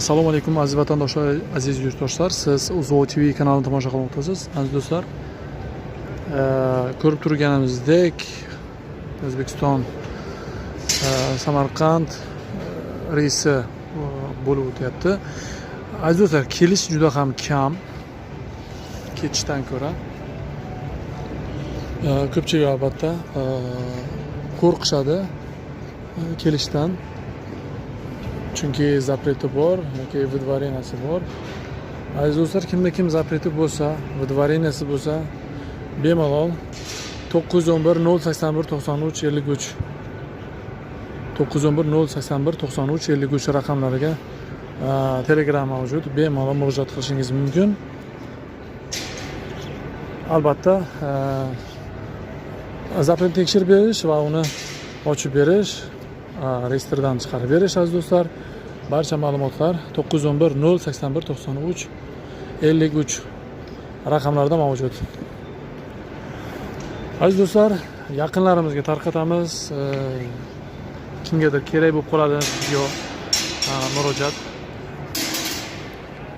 Assalomu alaykum aziz vatandoshlar, aziz yurtdoshlar. Siz Uzoq TV kanalini tomosha qilmoqdasiz. Aziz do'stlar, ko'rib turganimizdek O'zbekiston Samarqand reysi bo'lib o'tyapti. Aziz do'stlar, kelish juda ham kam ketishdan ko'ra. Ko'pchilik albatta qo'rqishadi kelishdan. Chunki zapreti bor yoki vidvareniyasi bor. Aziz do'stlar, kimda kim zapreti bo'lsa, vidvareniyasi bo'lsa, bemalol 911 081 93 53 911 081 93 53 raqamlariga Telegram mavjud. Bemalol murojaat qilishingiz mumkin. Albatta zapretni tekshirib berish va uni ochib berish, reyestrdan chiqarib berish aziz do'stlar. Barcha ma'lumotlar 911 081 93 53 raqamlarida mavjud. Aziz do'stlar, yaqinlarimizga tarqatamiz. Kimgadir kerak bo'lib qoladi video murojaat